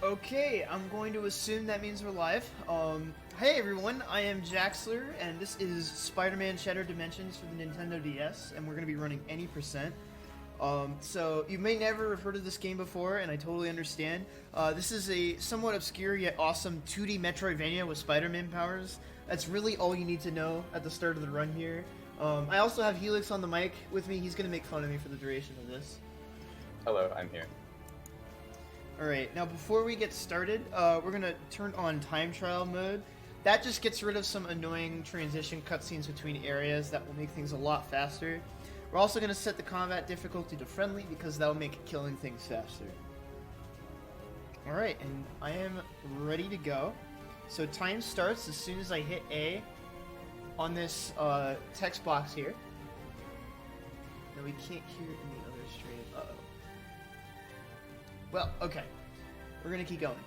Okay, I'm going to assume that means we're live. Hey everyone, I am Jaxler, and this is Spider-Man Shattered Dimensions for the Nintendo DS, and we're going to be running any percent. So you may never have heard of this game before, and I totally understand. This is a somewhat obscure yet awesome 2D Metroidvania with Spider-Man powers. That's really all you need to know at the start of the run here. I also have Helix on the mic with me. He's going to make fun of me for the duration of this. Hello, I'm here. Alright, now before we get started, we're going to turn on time trial mode. That just gets rid of some annoying transition cutscenes between areas that will make things a lot faster. We're also going to set the combat difficulty to friendly because that will make killing things faster. Alright, and I am ready to go. So time starts as soon as I hit A on this text box here. Now we can't hear it in the other stream. Uh-oh. Well, okay. We're gonna keep going.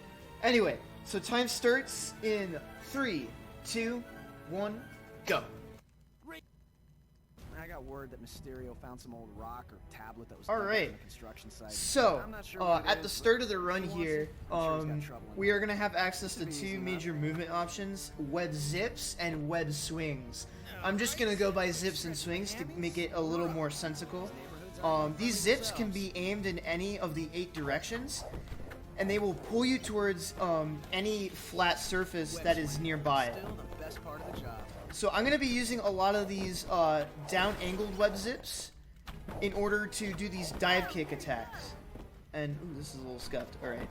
Anyway, so time starts in 3, 2, 1, go. I got word that Mysterio found some old rock or tablet that was All right. on the construction site. So, I'm not sure what it at the is, start but of the run if he wants here, it, I'm sure he's got trouble in we it. are gonna have access to Should be easy two enough. major movement options: web zips and web swings. I'm just gonna go by zips and swings to make it a little more sensical. These zips can be aimed in any of the 8 directions, and they will pull you towards any flat surface that is nearby. Still the best part of the job. So I'm going to be using a lot of these down-angled web zips in order to do these dive kick attacks. And, ooh, this is a little scuffed. Alright.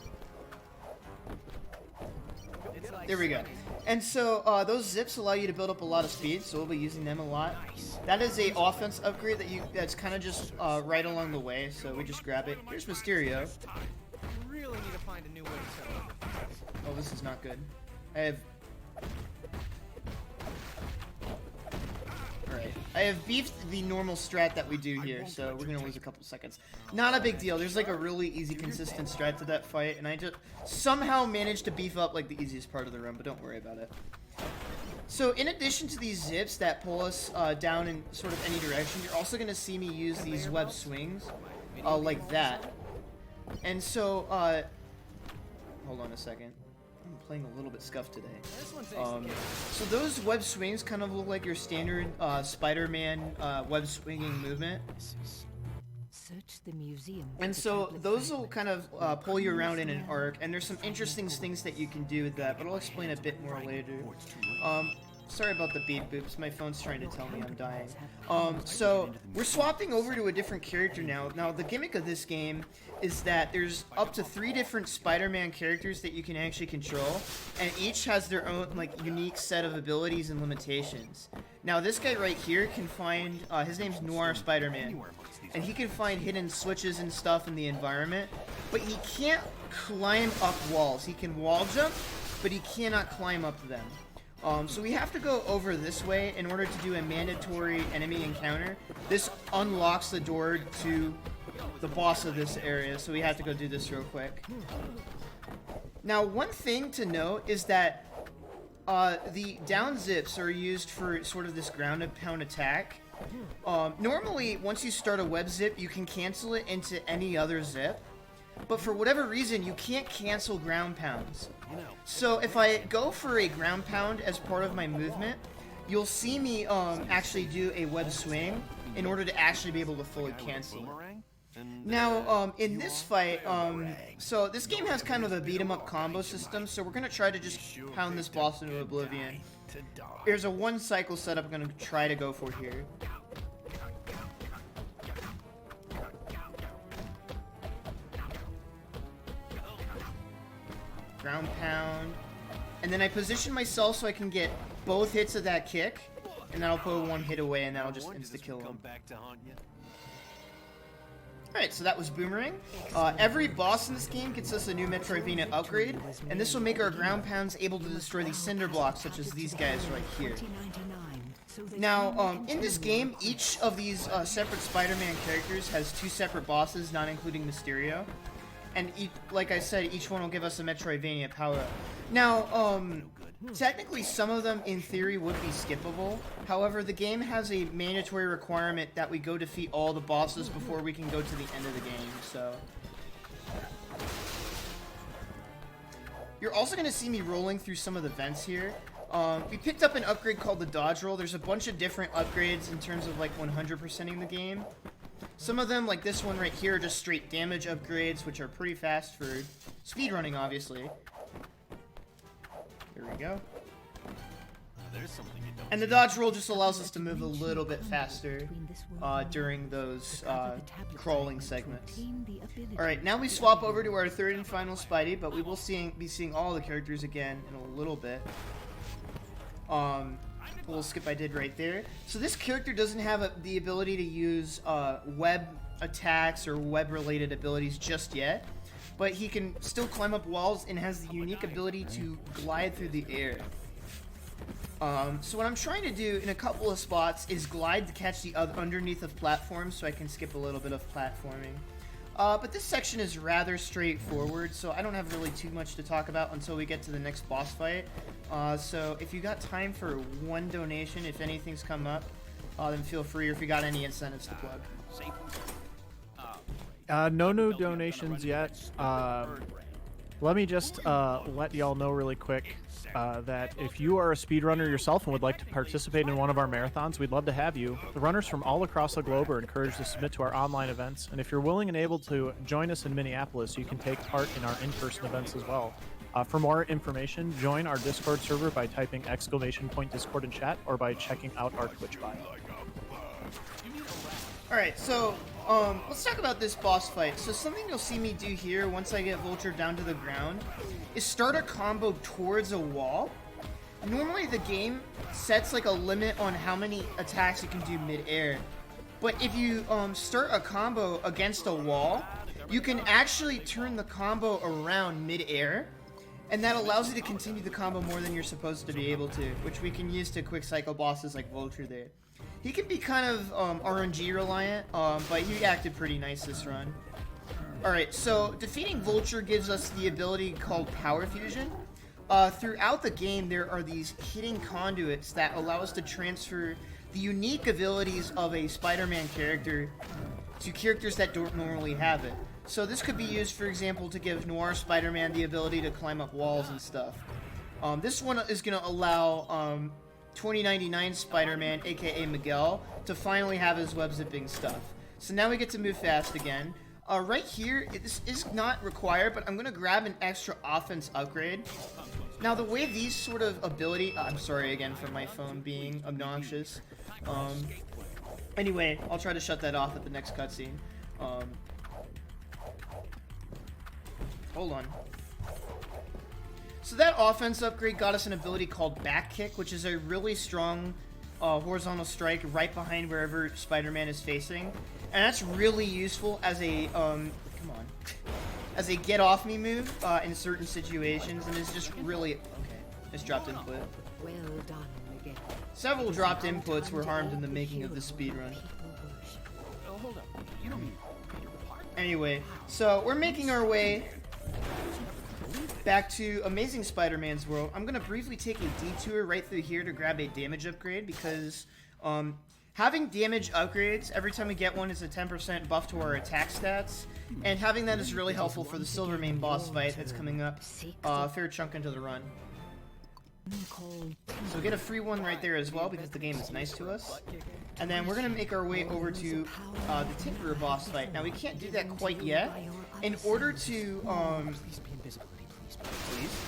It's like There we go. And so those zips allow you to build up a lot of speed, so we'll be using them a lot. That is a offense upgrade that's kind of just right along the way, so we just grab it. Here's Mysterio. really need to find a new way to set up. Oh, this is not good. I have beefed the normal strat that we do here, so we're gonna lose a couple seconds. Not a big deal. There's like a really easy, consistent strat to that fight, and I just somehow managed to beef up like the easiest part of the run, but don't worry about it. So in addition to these zips that pull us down in sort of any direction, you're also gonna see me use these web swings, like that. And so, hold on a second. I'm playing a little bit scuffed today. So those web swings kind of look like your standard Spider-Man web swinging movement. Search the museum. And so those will kind of pull you around in an arc, and there's some interesting things that you can do with that, but I'll explain a bit more later. Sorry about the beep boops, my phone's trying to tell me I'm dying. So we're swapping over to a different character now. Now the gimmick of this game is that there's up to 3 different Spider-Man characters that you can actually control, and each has their own like unique set of abilities and limitations. Now this guy right here can find, his name's Nora Spider-Man, and he can find hidden switches and stuff in the environment, but he can't climb up walls. He can wall jump, but he cannot climb up them. So we have to go over this way in order to do a mandatory enemy encounter. This unlocks the door to the boss of this area, so we have to go do this real quick. Now, one thing to note is that the down zips are used for sort of this ground and pound attack. Normally, once you start a web zip, you can cancel it into any other zip. But for whatever reason, you can't cancel ground pounds. So if I go for a ground pound as part of my movement, you'll see me actually do a web swing in order to actually be able to fully cancel it. Now, in this fight, so this game has kind of a beat-em-up combo system, so we're going to try to just pound this boss into oblivion. There's a 1 cycle setup I'm going to try to go for here. Ground pound, and then I position myself so I can get both hits of that kick, and then I'll put 1 hit away, and that'll just insta-kill him. Alright, so that was Boomerang. Every boss in this game gets us a new Metroidvania upgrade, and this will make our ground pounds able to destroy these cinder blocks, such as these guys right here. Now, in this game, each of these separate Spider-Man characters has 2 separate bosses, not including Mysterio. And like I said, each one will give us a Metroidvania power-up. Now, technically some of them in theory would be skippable. However, the game has a mandatory requirement that we go defeat all the bosses before we can go to the end of the game, so... You're also going to see me rolling through some of the vents here. We picked up an upgrade called the dodge roll. There's a bunch of different upgrades in terms of like 100%ing the game. Some of them, like this one right here, are just straight damage upgrades, which are pretty fast for speedrunning, obviously. There we go. And the dodge roll just allows us to move a little bit faster during those crawling segments. Alright, now we swap over to our third and final Spidey, but we will be seeing all the characters again in a little bit. A little skip I did right there. So this character doesn't have the ability to use web attacks or web-related abilities just yet, but he can still climb up walls and has the unique ability to glide through the air. So what I'm trying to do in a couple of spots is glide to catch the underneath of platforms so I can skip a little bit of platforming. But this section is rather straightforward, so I don't have really too much to talk about until we get to the next boss fight. So if you got time for one donation, if anything's come up, then feel free, or if you got any incentives to plug. No new donations yet. Let me just let y'all know really quick that if you are a speedrunner yourself and would like to participate in one of our marathons, we'd love to have you. The runners from all across the globe are encouraged to submit to our online events, and if you're willing and able to join us in Minneapolis, you can take part in our in-person events as well. For more information, join our Discord server by typing !Discord in chat or by checking out our Twitch bio. Alright, so let's talk about this boss fight. So something you'll see me do here once I get Vulture down to the ground is start a combo towards a wall. Normally the game sets like a limit on how many attacks you can do mid-air. But if you start a combo against a wall, you can actually turn the combo around mid-air, and that allows you to continue the combo more than you're supposed to be able to, which we can use to quick cycle bosses like Vulture there. He can be kind of RNG reliant, but he acted pretty nice this run. Alright, so defeating Vulture gives us the ability called Power Fusion. Throughout the game, there are these hidden conduits that allow us to transfer the unique abilities of a SpiderMan character to characters that don't normally have it. So this could be used, for example, to give Noir SpiderMan the ability to climb up walls and stuff. This one is going to allow 2099 Spider-Man, aka Miguel, to finally have his web zipping stuff. So now we get to move fast again. Right here, this is not required, but I'm going to grab an extra offense upgrade. Now the way these sort of ability... I'm sorry again for my phone being obnoxious. Anyway, I'll try to shut that off at the next cutscene. Hold on. So that offense upgrade got us an ability called Back Kick, which is a really strong horizontal strike right behind wherever Spider-Man is facing. And that's really useful as a, as a get off me move in certain situations, and it's just really, okay, it's dropped input. Well done, Miguel. Several dropped inputs were harmed in the making of the speedrun. Oh, hold up. You don't mean... Anyway, so we're making our way back to Amazing Spider-Man's world. I'm gonna briefly take a detour right through here to grab a damage upgrade because having damage upgrades every time we get one is a 10% buff to our attack stats, and having that is really helpful for the Silvermane boss fight that's coming up a fair chunk into the run. So get a free one right there as well because the game is nice to us. And then we're gonna make our way over to the Tinkerer boss fight. Now we can't do that quite yet. In order to please.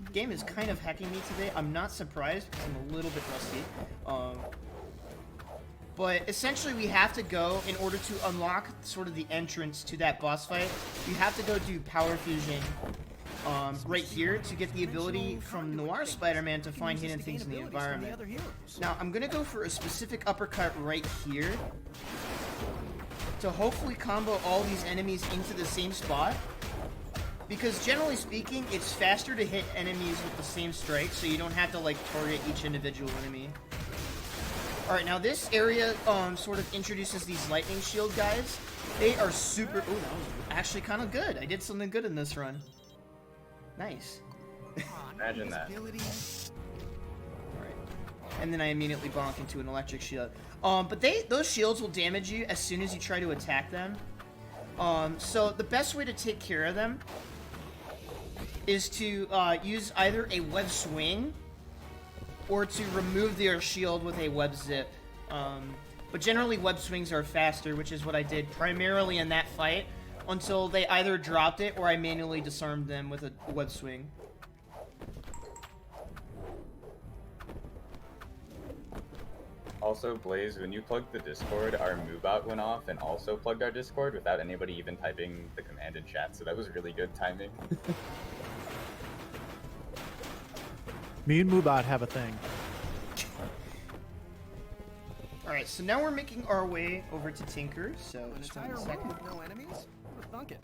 The game is kind of hacking me today. I'm not surprised because I'm a little bit rusty. But essentially we have to go, in order to unlock sort of the entrance to that boss fight, you have to go do Power Fusion right here to get the ability from Noir Spider-Man to find hidden things in the environment. Now I'm gonna go for a specific uppercut right here to hopefully combo all these enemies into the same spot. Because generally speaking, it's faster to hit enemies with the same strike, so you don't have to like target each individual enemy. Alright, now this area sort of introduces these lightning shield guys. They are super... Oh, that was actually kind of good. I did something good in this run. Nice. Imagine that. Alright. And then I immediately bonk into an electric shield. But those shields will damage you as soon as you try to attack them. So the best way to take care of them is to use either a web swing or to remove their shield with a web zip. But generally web swings are faster, which is what I did primarily in that fight, until they either dropped it or I manually disarmed them with a web swing. Also, Blaze, when you plugged the Discord, our MoveOut went off and also plugged our Discord without anybody even typing the command in chat, so that was really good timing. Me and Moobot have a thing. Alright, so now we're making our way over to Tinker, so just one second. No enemies? Who would thunk it?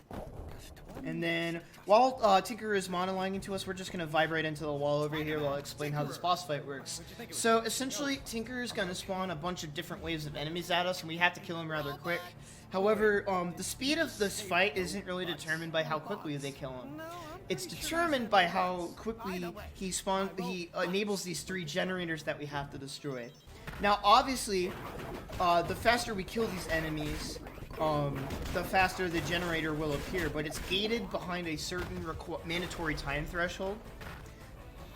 And then, while Tinker is monolining to us, we're just going to vibrate into the wall over here while I explain how this boss fight works. So, essentially, Tinker is going to spawn a bunch of different waves of enemies at us, and we have to kill them rather quick. However, the speed of this fight isn't really determined by how quickly they kill him. It's determined by how quickly he enables these 3 generators that we have to destroy. Now, obviously, the faster we kill these enemies, the faster the generator will appear, but it's gated behind a certain mandatory time threshold.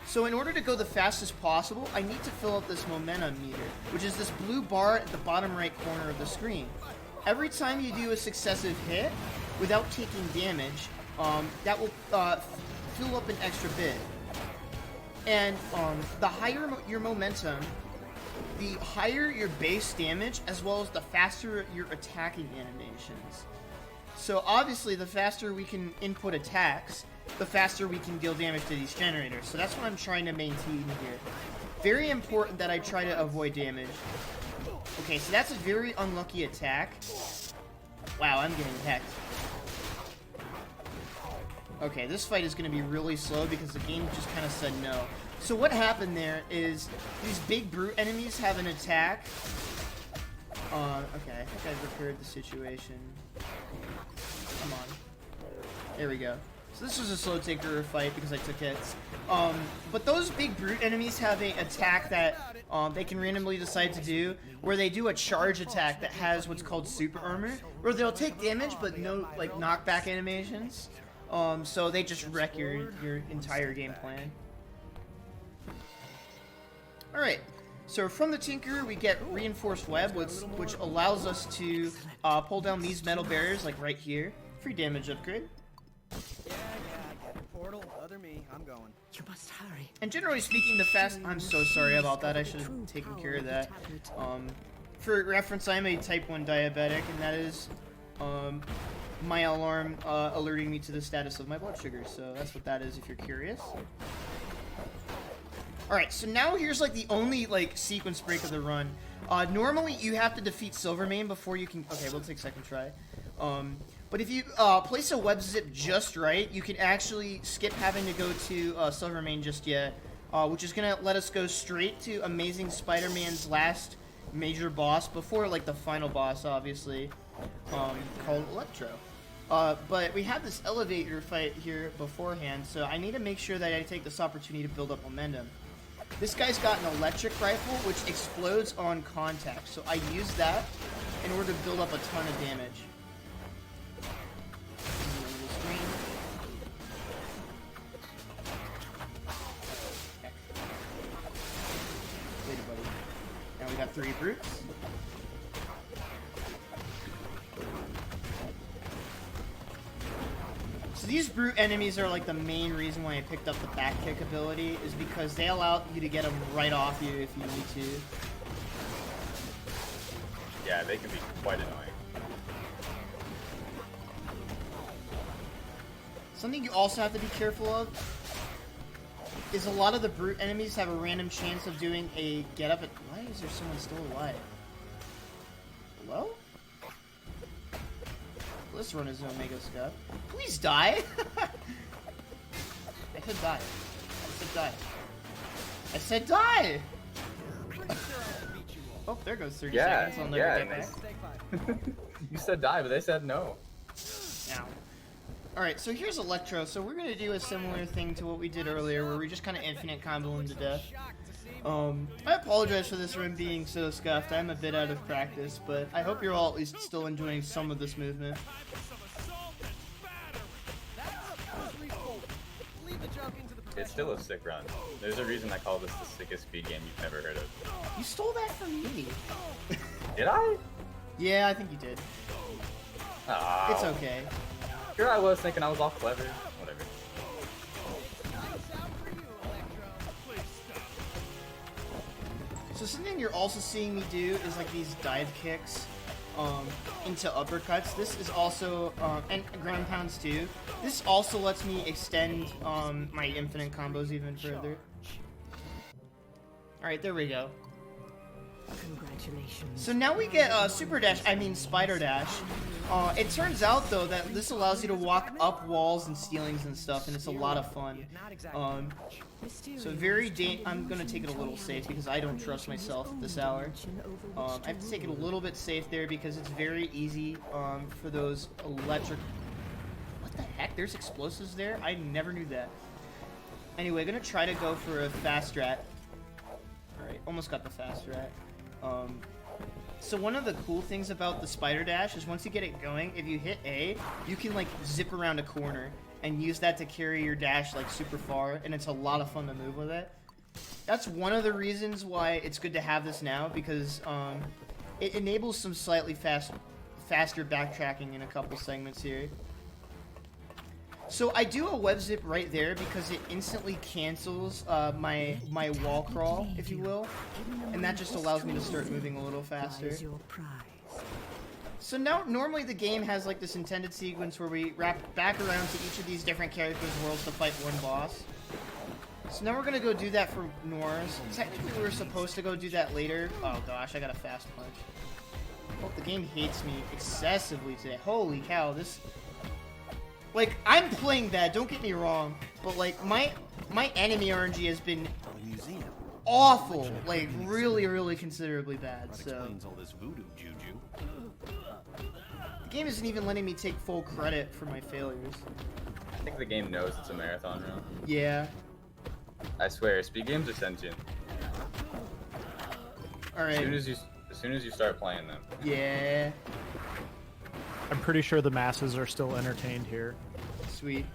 So in order to go the fastest possible, I need to fill up this momentum meter, which is this blue bar at the bottom right corner of the screen. Every time you do a successive hit without taking damage, that will fill up an extra bit. And the higher your momentum, the higher your base damage, as well as the faster your attacking animations. So obviously, the faster we can input attacks, the faster we can deal damage to these generators. So that's what I'm trying to maintain here. Very important that I try to avoid damage. Okay, so that's a very unlucky attack. Wow, I'm getting hecked. Okay, this fight is going to be really slow because the game just kind of said no. So what happened there is these big brute enemies have an attack. Okay, I think I've repaired the situation. Come on. There we go. So this was a slow Tinker fight because I took hits. But those big brute enemies have an attack that they can randomly decide to do, where they do a charge attack that has what's called super armor, where they'll take damage but no like knockback animations. So they just wreck your entire game plan. Alright, so from the Tinker we get reinforced web, which allows us to pull down these metal barriers like right here. Free damage upgrade. Yeah, I get it. Portal, other me, I'm going. You must hurry. And generally speaking, the fast... I'm so sorry about that, I should have taken care of that. For reference, I'm a type 1 diabetic, and that is my alarm alerting me to the status of my blood sugar, so that's what that is if you're curious. Alright, so now here's like the only like sequence break of the run. Normally you have to defeat SpiderMan before you can... Okay, we'll take second try. But if you place a web zip just right, you can actually skip having to go to SpiderMan just yet, which is going to let us go straight to Amazing Spider-Man's last major boss, before like the final boss, obviously, called Electro. But we have this elevator fight here beforehand, so I need to make sure that I take this opportunity to build up momentum. This guy's got an electric rifle, which explodes on contact, so I use that in order to build up a ton of damage. Later, buddy. Now we got 3 brutes. So these brute enemies are like the main reason why I picked up the back kick ability, is because they allow you to get them right off you if you need to. Yeah, they can be quite annoying. Something you also have to be careful of is a lot of the brute enemies have a random chance of doing a get up. Why is there someone still alive? Hello? Let's run his Omega Scuff. Please die! I said die. I said die. I said die! Oh, there goes 30 seconds. I'll never get back. You said die, but they said no. Now. Alright, so here's Electro. So we're going to do a similar thing to what we did earlier, where we just kind of infinite combo him to death. I apologize for this run being so scuffed. I'm a bit out of practice, but I hope you're all at least still enjoying some of this movement. It's still a sick run. There's a reason I call this the sickest speed game you've never heard of. You stole that from me. Did I? Yeah, I think you did. Ah. It's okay. Here I was thinking I was all clever. Whatever. So something you're also seeing me do is like these dive kicks into uppercuts. This is also, and ground pounds too. This also lets me extend my infinite combos even further. Alright, there we go. Congratulations. So now we get Super Dash, I mean Spider Dash. It turns out though that this allows you to walk up walls and ceilings and stuff, and it's a lot of fun. So I'm gonna take it a little safe because I don't trust myself at this hour. I have to take it a little bit safe there because it's very easy for those electric... What the heck? There's explosives there? I never knew that. Anyway, gonna try to go for a fast rat. Alright, almost got the fast rat. So one of the cool things about the Spider Dash is once you get it going, if you hit A, you can like zip around a corner and use that to carry your dash like super far, and it's a lot of fun to move with it. That's one of the reasons why it's good to have this now, because it enables some slightly faster backtracking in a couple segments here. So I do a web zip right there because it instantly cancels my wall crawl, if you will, and that just allows me to start moving a little faster. So now, normally the game has like this intended sequence where we wrap back around to each of these different characters' worlds to fight one boss. So now we're gonna go do that for Nora's. Technically we were supposed to go do that later. Oh gosh, I got a fast punch. Oh, the game hates me excessively today. Holy cow, this... Like, I'm playing bad, don't get me wrong, but like, my enemy RNG has been awful. Like, really, really considerably bad, so... The game isn't even letting me take full credit for my failures. I think the game knows it's a marathon run. Yeah. I swear, speed games are sentient. Alright. As soon as you start playing them. Yeah. I'm pretty sure the masses are still entertained here. Sweet.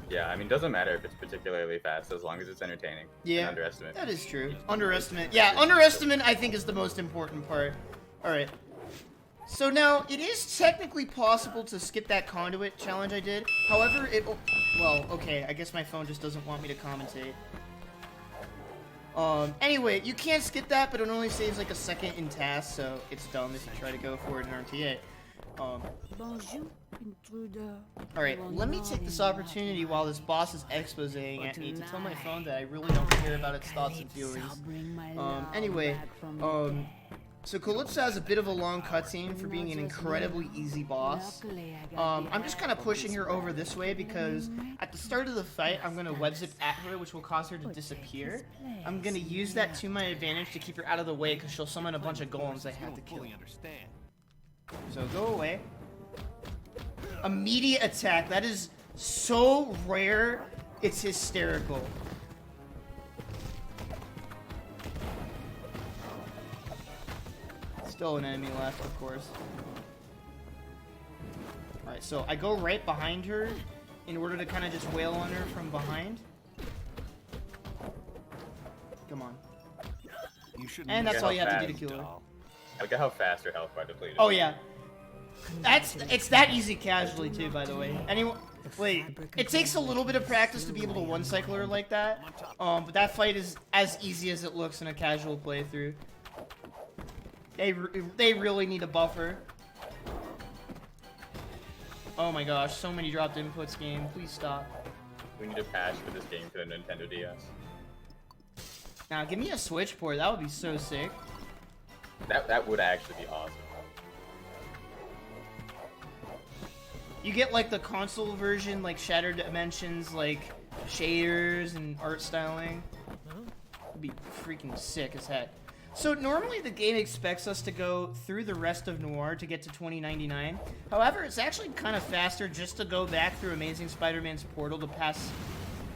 Yeah, I mean, doesn't matter if it's particularly fast as long as it's entertaining. Yeah, And underestimate. that is true. Underestimate. Yeah, underestimate I think is the most important part. Alright. So now, it is technically possible to skip that conduit challenge I did. However, well, okay, I guess my phone just doesn't want me to commentate. Anyway, you can't skip that, but it only saves like a second in tasks, so it's dumb if you try to go for it in RTA. Alright, let me take this opportunity while this boss is exposing at me to tell my phone that I really don't care about its thoughts and feelings. Anyway, so Calypso has a bit of a long cutscene for being an incredibly easy boss. I'm just kind of pushing her over this way because at the start of the fight, I'm going to web zip at her, which will cause her to disappear. I'm going to use that to my advantage to keep her out of the way because she'll summon a bunch of golems I have to kill. So go away. Immediate attack. That is so rare, it's hysterical. Still an enemy left, of course. Alright, so I go right behind her in order to kind of just wail on her from behind. Come on. And that's all you have to do to kill her. Look at how fast her health bar depleted. Oh yeah. It's that easy casually too, by the way. Wait, it takes a little bit of practice to be able to one-cycle her like that. But that fight is as easy as it looks in a casual playthrough. They really need a buffer. Oh my gosh, so many dropped inputs, game. Please stop. We need a patch for this game for the Nintendo DS. Now, give me a Switch port. That would be so sick. That would actually be awesome. You get like the console version, like Shattered Dimensions, like shaders and art styling. It'd be freaking sick as heck. So normally the game expects us to go through the rest of Noir to get to 2099. However, it's actually kind of faster just to go back through Amazing Spider-Man's portal to pass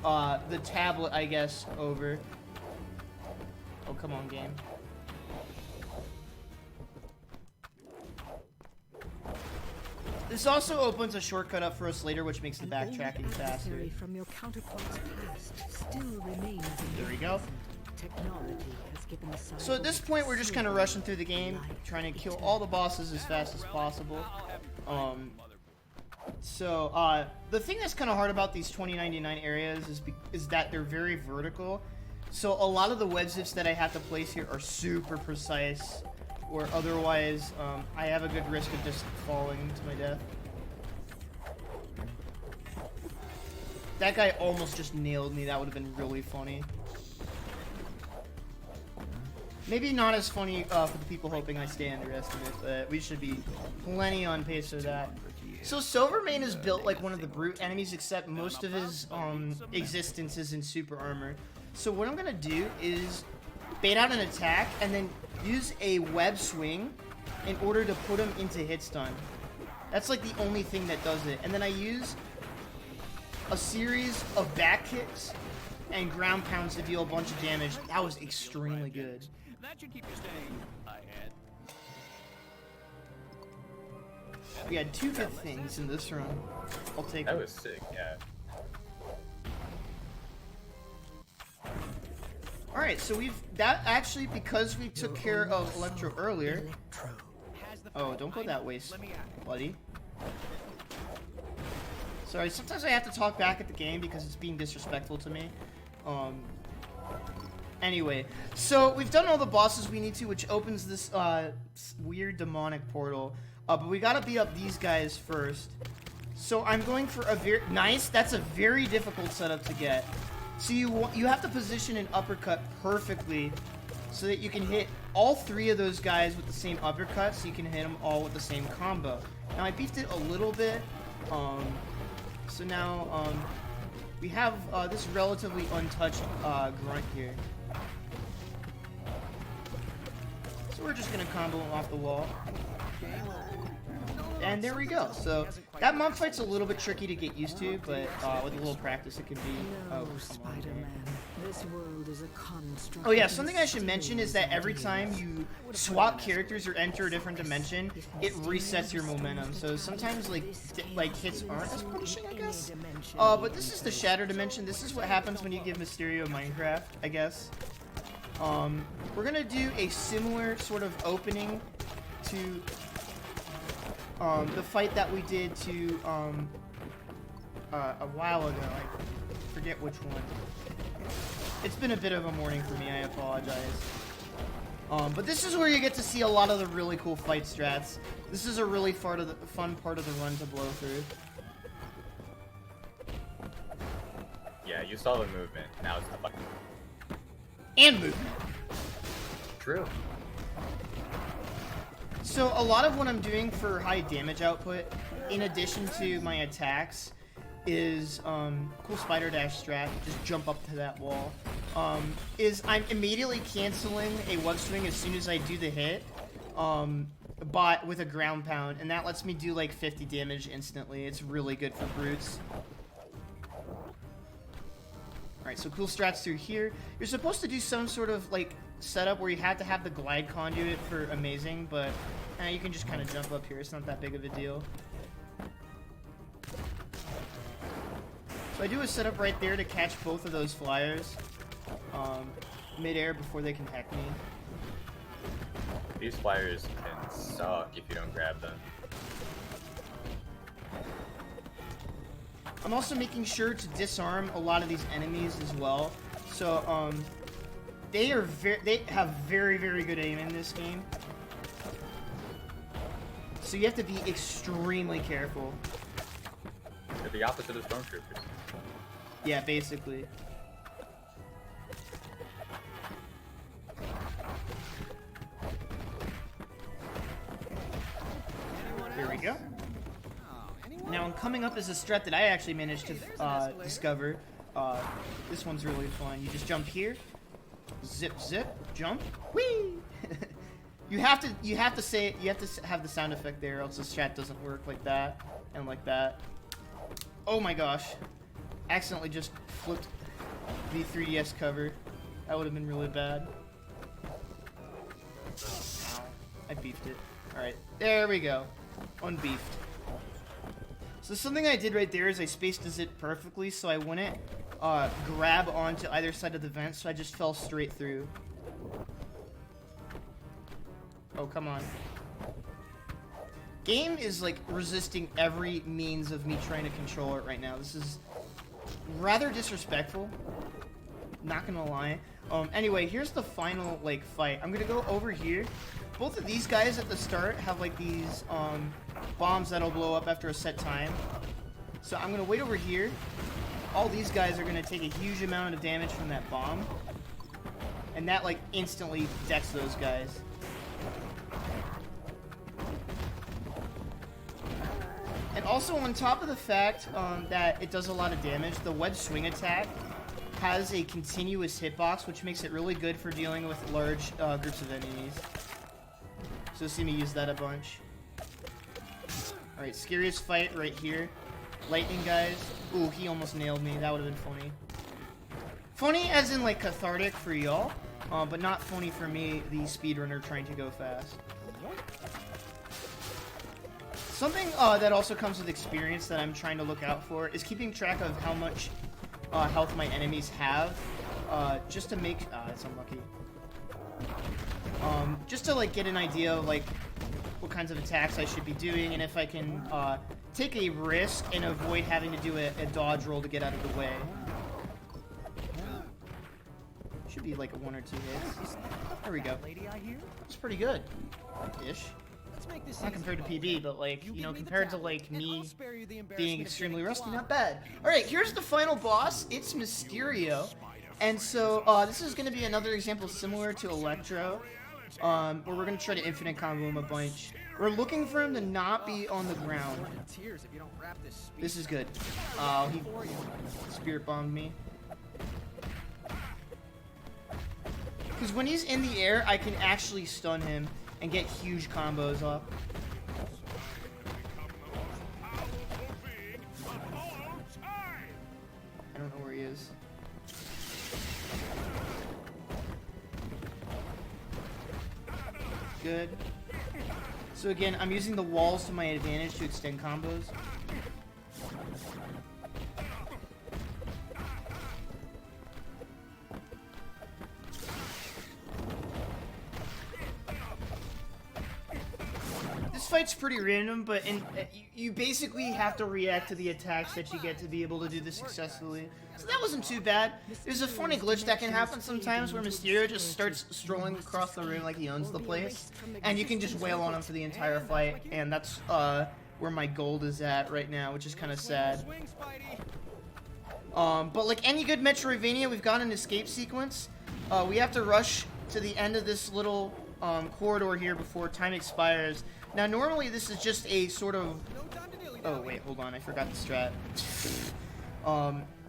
the tablet, I guess, over. Oh, come on, game. This also opens a shortcut up for us later, which makes the backtracking faster. Adversary from your counterpart's past still remains in There we go. technology has given the side So at this point, we're just kind of rushing through the game, trying to kill all the bosses as fast as possible. The thing that's kind of hard about these 2099 areas is that they're very vertical. So a lot of the web zips that I have to place here are super precise, or otherwise I have a good risk of just falling to my death. That guy almost just nailed me. That would have been really funny. Maybe not as funny for the people hoping I stay underestimated, but we should be plenty on pace for that. So SpiderMan is built like one of the brute enemies, except most of his existence is in super armor. So what I'm gonna do is bait out an attack and then use a web swing in order to put him into hit stun. That's like the only thing that does it. And then I use a series of back kicks and ground pounds to deal a bunch of damage. That was extremely good. That should keep you staying ahead. We had 2 good things in this run. I'll take That it. was sick, yeah. Alright, so that actually, because we took care of Electro earlier. Oh, don't go that way, buddy. Sorry, sometimes I have to talk back at the game because it's being disrespectful to me. Anyway, so we've done all the bosses we need to, which opens this weird demonic portal. But we gotta beat up these guys first. So I'm going for a very nice. That's a very difficult setup to get. So you have to position an uppercut perfectly, so that you can hit all 3 of those guys with the same uppercut. So you can hit them all with the same combo. Now I beefed it a little bit. So now we have this relatively untouched grunt here. So we're just gonna combo him off the wall. And there we go. So that monk fight's a little bit tricky to get used to, but with a little practice it can be. No, Spider-Man. This world is a construct. Oh yeah, something I should mention is that every time you swap characters or enter a different dimension, it resets your momentum. So sometimes like hits aren't as punishing, I guess. But this is the Shatter Dimension. This is what happens when you give Mysterio Minecraft, I guess. We're gonna do a similar sort of opening to the fight that we did to a while ago. I forget which one. It's been a bit of a morning for me, I apologize. But this is where you get to see a lot of the really cool fight strats. This is a really fun part of the run to blow through. Yeah, you saw the movement. Now it's the button. And movement. True. So a lot of what I'm doing for high damage output, in addition to my attacks, is cool spider dash strat. Just jump up to that wall. Is I'm immediately canceling a web swing as soon as I do the hit, but with a ground pound, and that lets me do like 50 damage instantly. It's really good for brutes. Alright, so cool strats through here. You're supposed to do some sort of like setup where you have to have the glide conduit for amazing, but you can just kind of jump up here. It's not that big of a deal. So I do a setup right there to catch both of those flyers mid-air before they can hack me. These flyers can suck if you don't grab them. I'm also making sure to disarm a lot of these enemies as well. So they have very, very good aim in this game. So you have to be extremely careful. They're the opposite of stormtroopers. Yeah, basically. Here we go. Now, coming up is a strat that I actually managed to discover. This one's really fun. You just jump here, zip, zip, jump, whee! you have to have the sound effect there, else the strat doesn't work like that and like that. Oh my gosh! Accidentally just flipped the 3DS cover. That would have been really bad. Ow. I beefed it. Alright, there we go. Unbeefed. So something I did right there is I spaced the zip perfectly so I wouldn't grab onto either side of the vent, so I just fell straight through. Oh, come on. Game is like resisting every means of me trying to control it right now. This is rather disrespectful. Not gonna lie. Anyway, here's the final like fight. I'm gonna go over here. Both of these guys at the start have like these bombs that'll blow up after a set time. So I'm gonna wait over here. All these guys are gonna take a huge amount of damage from that bomb. And that like instantly decks those guys. And also on top of the fact that it does a lot of damage, the web swing attack has a continuous hitbox, which makes it really good for dealing with large groups of enemies. So see me use that a bunch. Alright, scariest fight right here. Lightning guys. Ooh, he almost nailed me. That would have been funny. Funny as in like cathartic for y'all, but not funny for me, the speedrunner trying to go fast. Something that also comes with experience that I'm trying to look out for is keeping track of how much health my enemies have, just to make... it's unlucky. Just to like get an idea of like what kinds of attacks I should be doing, and if I can take a risk and avoid having to do a dodge roll to get out of the way. Should be like a 1 or 2 hits. There we go. It's pretty good, ish. Not compared to PB, but like, you know, compared to like me being extremely rusty, not bad. Alright, here's the final boss. It's Mysterio. And so, this is going to be another example similar to Electro, where we're going to try to infinite combo him a bunch. We're looking for him to not be on the ground. This is good. Oh, he spirit bombed me. Because when he's in the air, I can actually stun him and get huge combos off. I don't know where he is. Good. So again, I'm using the walls to my advantage to extend combos. This fight's pretty random, but you basically have to react to the attacks that you get to be able to do this successfully. So that wasn't too bad. There's a funny glitch that can happen sometimes where Mysterio just starts strolling across the room like he owns the place, and you can just wail on him for the entire fight, and that's where my gold is at right now, which is kind of sad. But like any good Metroidvania, we've got an escape sequence. We have to rush to the end of this little corridor here before time expires. Now, normally this is just a sort of... Oh, wait, hold on. I forgot the strat.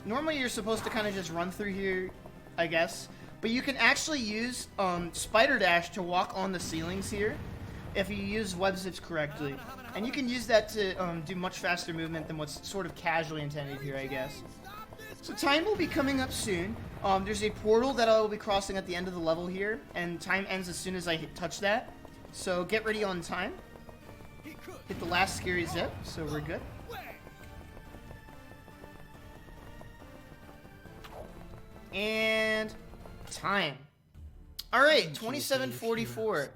Normally you're supposed to kind of just run through here, I guess. But you can actually use Spider Dash to walk on the ceilings here if you use web zips correctly. And you can use that to do much faster movement than what's sort of casually intended here, I guess. So time will be coming up soon. There's a portal that I will be crossing at the end of the level here, and time ends as soon as I touch that. So get ready on time. Hit the last scary zip, so we're good. And time. Alright, 27:44.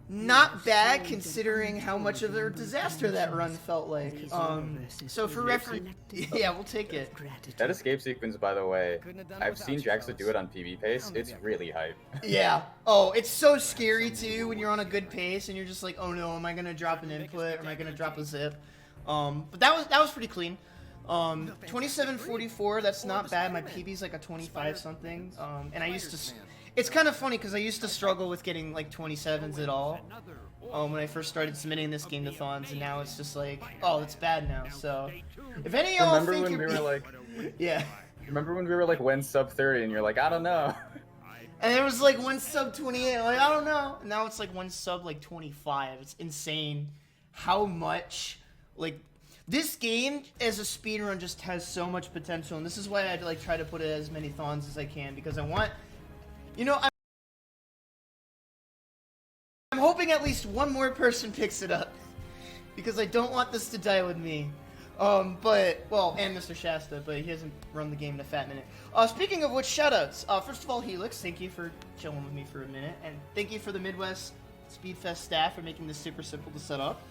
Not bad considering how much of a disaster that run felt like. So for reference, yeah, we'll take it. That escape sequence, by the way, I've seen Jaxler do it on PB pace. It's really hype. Yeah. Oh, it's so scary too when you're on a good pace and you're just like, oh no, am I gonna drop an input or am I gonna drop a zip? But that was pretty clean. 27:44. That's not bad. My PB's like a 25 something. And I used to. It's kind of funny because I used to struggle with getting like 27s at all when I first started submitting this game to Thons, and now it's just like, oh, it's bad now. So, if any of y'all Remember think when you're... we were like, yeah. Remember when we were like, when sub 30, and you're like, I don't know. And there was like one sub 28, like, I don't know. And now it's like one sub like 25. It's insane how much, like, this game as a speedrun just has so much potential, and this is why I like try to put it as many Thons as I can, because I want... You know, I'm hoping at least one more person picks it up, because I don't want this to die with me. Well, and Mr. Shasta, but he hasn't run the game in a fat minute. Speaking of which, shoutouts. First of all, Helix, thank you for chilling with me for a minute, and thank you for the Midwest Speedfest staff for making this super simple to set up.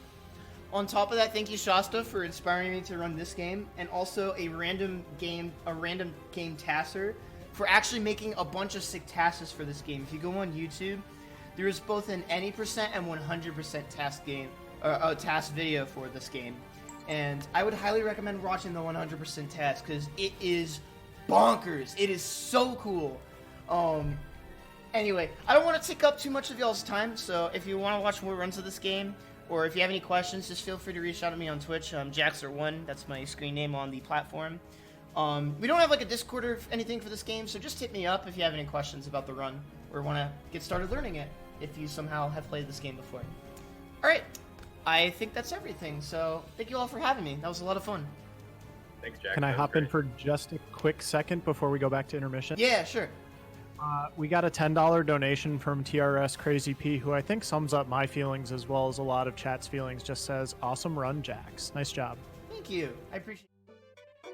On top of that, thank you, Shasta, for inspiring me to run this game, and also a random game tasser for actually making a bunch of sick tasks for this game. If you go on YouTube, there is both an any percent and 100% task video for this game. And I would highly recommend watching the 100% task because it is bonkers. It is so cool. Anyway, I don't want to take up too much of y'all's time, so if you want to watch more runs of this game, or if you have any questions, just feel free to reach out to me on Twitch. Jaxler1, that's my screen name on the platform. We don't have like a Discord or anything for this game, so just hit me up if you have any questions about the run, or want to get started learning it, if you somehow have played this game before. Alright. I think that's everything, so thank you all for having me. That was a lot of fun. Thanks, Jack. Can I hop in for just a quick second before we go back to intermission? Yeah, sure. We got a $10 donation from TRS Crazy P, who I think sums up my feelings as well as a lot of chat's feelings. Just says, awesome run, Jax. Nice job. Thank you. I appreciate